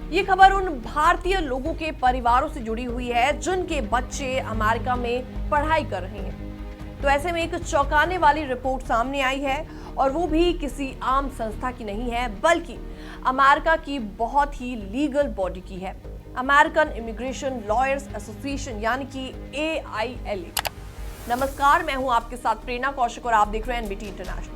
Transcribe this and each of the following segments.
ये खबर उन भारतीय लोगों के परिवारों से जुड़ी हुई है जिनके बच्चे अमेरिका में पढ़ाई कर रहे हैं। तो ऐसे में एक चौंकाने वाली रिपोर्ट सामने आई है और वो भी किसी आम संस्था की नहीं है बल्कि अमेरिका की बहुत ही लीगल बॉडी की है, अमेरिकन इमिग्रेशन लॉयर्स एसोसिएशन यानी कि AILA। नमस्कार, मैं हूं आपके साथ प्रेरणा कौशिक और आप देख रहे हैं एनबीटी इंटरनेशनल।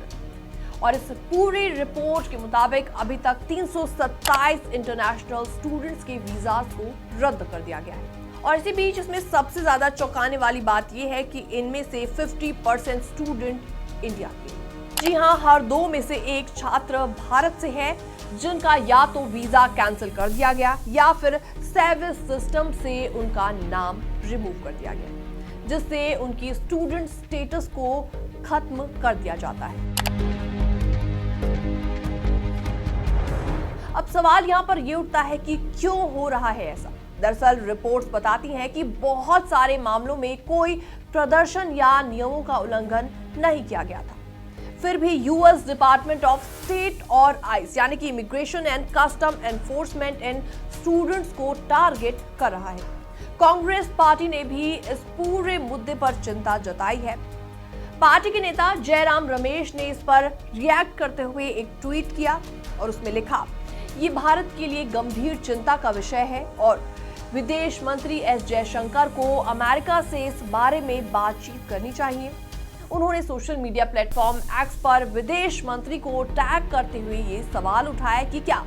और इस पूरी रिपोर्ट के मुताबिक अभी तक 327 इंटरनेशनल स्टूडेंट्स के वीजास को रद्द कर दिया गया है। और इसी बीच इसमें सबसे ज्यादा चौंकाने वाली बात यह है कि इनमें से 50% स्टूडेंट इंडिया के। जी हां, हर दो में से एक छात्र भारत से है जिनका या तो वीजा कैंसिल कर दिया गया या फिर सर्विस सिस्टम से उनका नाम रिमूव कर दिया गया, जिससे उनकी स्टूडेंट स्टेटस को खत्म कर दिया जाता है। अब सवाल यहां पर यह उठता है कि क्यों हो रहा है ऐसा। दरअसल रिपोर्ट्स बताती हैं कि बहुत सारे मामलों में कोई प्रदर्शन या नियमों का उल्लंघन नहीं किया गया था, फिर भी यूएस डिपार्टमेंट ऑफ स्टेट और ICE यानी कि immigration and custom enforcement in students को टारगेट कर रहा है। कांग्रेस पार्टी ने भी इस पूरे मुद्दे पर चिंता जताई है। पार्टी के नेता जयराम रमेश ने इस पर रिएक्ट करते हुए एक ट्वीट किया और उसमें लिखा, ये भारत के लिए गंभीर चिंता का विषय है और विदेश मंत्री S जयशंकर को अमेरिका से इस बारे में बातचीत करनी चाहिए। उन्होंने सोशल मीडिया प्लेटफॉर्म X पर विदेश मंत्री को टैग करते हुए ये सवाल उठाया कि क्या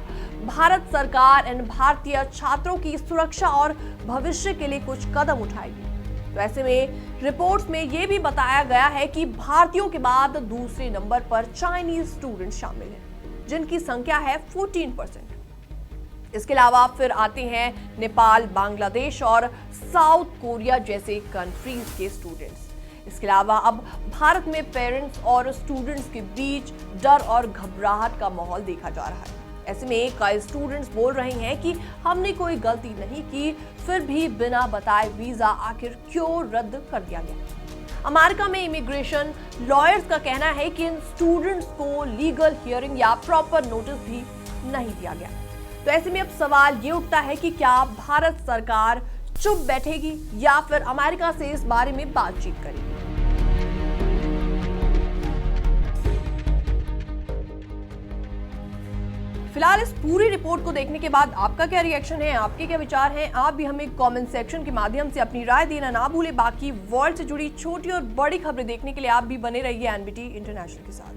भारत सरकार इन भारतीय छात्रों की सुरक्षा और भविष्य के लिए कुछ कदम उठाएगी। तो ऐसे में रिपोर्ट्स में यह भी बताया गया है कि भारतीयों के बाद दूसरे नंबर पर चाइनीज स्टूडेंट शामिल हैं, जिनकी संख्या है 14%। इसके अलावा फिर आते हैं नेपाल, बांग्लादेश और साउथ कोरिया जैसे कंट्रीज के स्टूडेंट्स। इसके अलावा अब भारत में पेरेंट्स और स्टूडेंट्स के बीच डर और घबराहट का माहौल देखा जा रहा है। ऐसे में कई स्टूडेंट्स बोल रहे हैं कि हमने कोई गलती नहीं की, फिर भी बिना बताए वीजा आखिर क्यों रद्द कर दिया गया। अमेरिका में इमिग्रेशन लॉयर्स का कहना है कि इन स्टूडेंट्स को लीगल हियरिंग या प्रॉपर नोटिस भी नहीं दिया गया। तो ऐसे में अब सवाल ये उठता है कि क्या भारत सरकार चुप बैठेगी या फिर अमेरिका से इस बारे में बातचीत करेगी। फिलहाल इस पूरी रिपोर्ट को देखने के बाद आपका क्या रिएक्शन है, आपके क्या विचार हैं, आप भी हमें कमेंट सेक्शन के माध्यम से अपनी राय देना ना भूलें। बाकी वर्ल्ड से जुड़ी छोटी और बड़ी खबरें देखने के लिए आप भी बने रहिए एनबीटी इंटरनेशनल के साथ।